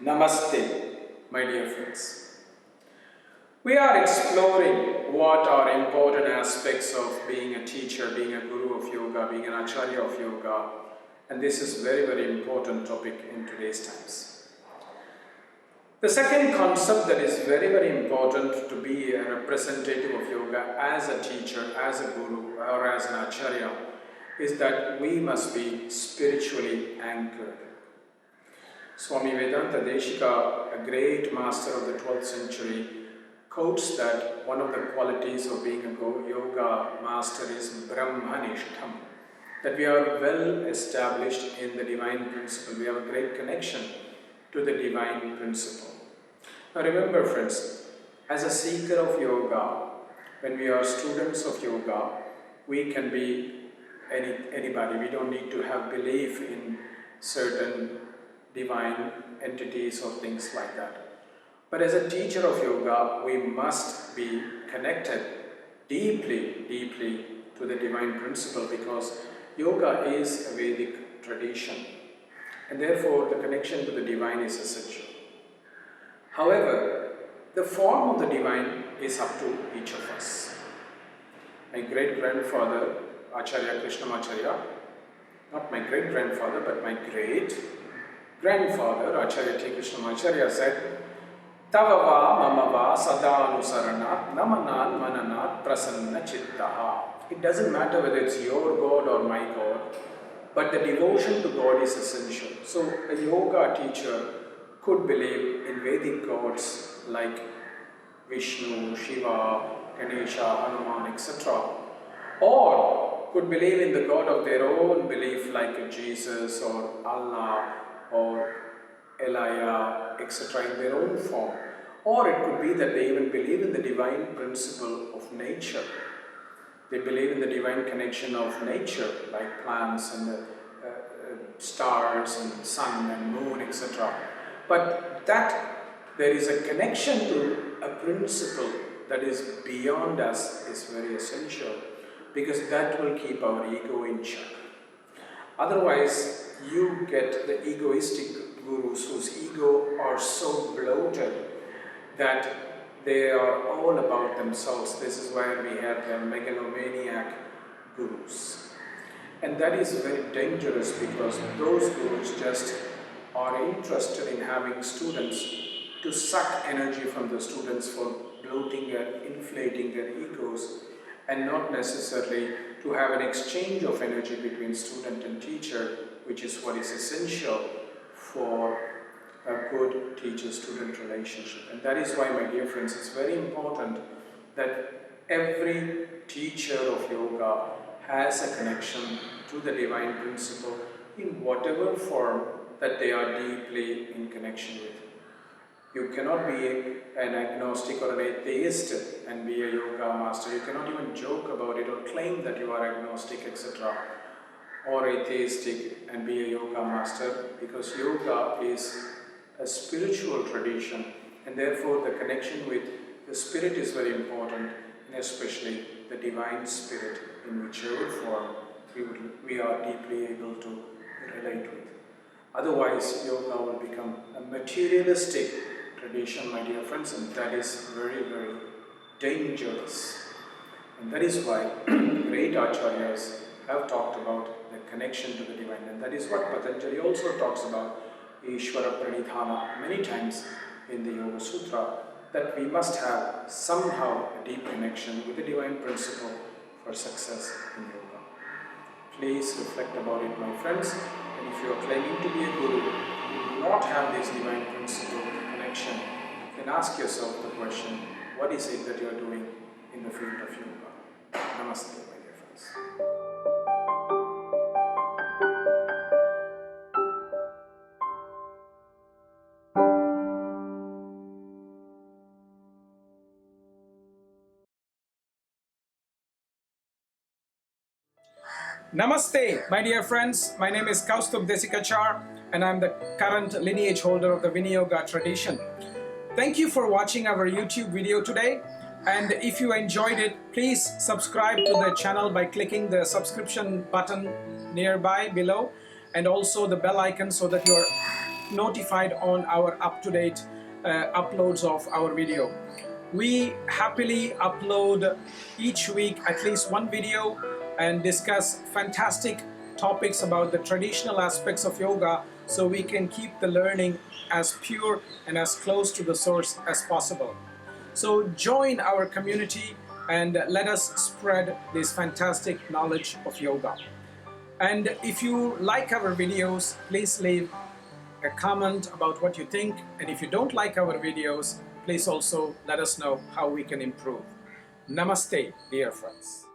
Namaste, my dear friends. We are exploring what are important aspects of being a teacher, being a guru of yoga, being an acharya of yoga, and this is very, very important topic in today's times. The second concept that is very, very important to be a representative of yoga as a teacher, as a guru, or as an acharya is that we must be spiritually anchored. Swami Vedanta Deshika, a great master of the 12th century, quotes that one of the qualities of being a yoga master is Brahmanishtham, that we are well established in the divine principle. We have a great connection to the divine principle. Now remember friends, as a seeker of yoga, when we are students of yoga, we can be anybody. We don't need to have belief in certain divine entities or things like that. But as a teacher of yoga, we must be connected deeply to the divine principle, because yoga is a Vedic tradition and therefore the connection to the divine is essential. However, the form of the divine is up to each of us. My great-grandfather, Acharya Krishnamacharya, not my great-grandfather, but my great-grandfather, Acharya T Krishnamacharya said, Tavava mamava sadanusarana namanan mananat prasanna chittaha. It doesn't matter whether it's your God or my God, but the devotion to God is essential. So a yoga teacher could believe in Vedic gods like Vishnu, Shiva, Ganesha, Hanuman, etc. or could believe in the God of their own belief like Jesus or Allah or Elijah, etc. in their own form. Or it could be that they even believe in the divine principle of nature. They believe in the divine connection of nature, like plants and the stars and sun and moon, etc. But that there is a connection to a principle that is beyond us is very essential, because that will keep our ego in check. Otherwise, you get the egoistic gurus whose ego are so bloated that they are all about themselves. This is why we have the megalomaniac gurus. And that is very dangerous, because those gurus just are interested in having students to suck energy from the students for bloating and inflating their egos, and not necessarily to have an exchange of energy between student and teacher, which is what is essential for a good teacher-student relationship. And that is why, my dear friends, it's very important that every teacher of yoga has a connection to the divine principle in whatever form that they are deeply in connection with. You cannot be an agnostic or an atheist and be a yoga master. You cannot even joke about it or claim that you are agnostic, etc. or atheistic and be a yoga master, because yoga is a spiritual tradition, and therefore the connection with the spirit is very important, and especially the divine spirit in whichever form we are deeply able to relate with. Otherwise, yoga will become a materialistic tradition, my dear friends, and that is very, very dangerous. And that is why great acharyas have talked about the connection to the divine, and that is what Patanjali also talks about, Ishvara Pranidhana, many times in the Yoga Sutra, that we must have somehow a deep connection with the divine principle for success in yoga. Please reflect about it, my friends, and if you are claiming to be a guru, you do not have this divine principle connection, then ask yourself the question, what is it that you are doing in the field of yoga? Namaste, my dear friends. Namaste, my dear friends. My name is Kausthub Desikachar, and I'm the current lineage holder of the Viniyoga tradition. Thank you for watching our YouTube video today. And if you enjoyed it, please subscribe to the channel by clicking the subscription button nearby below, and also the bell icon so that you're notified on our up-to-date uploads of our video. We happily upload each week at least one video and discuss fantastic topics about the traditional aspects of yoga, so we can keep the learning as pure and as close to the source as possible. So join our community and let us spread this fantastic knowledge of yoga. And if you like our videos, please leave a comment about what you think. And if you don't like our videos, please also let us know how we can improve. Namaste, dear friends.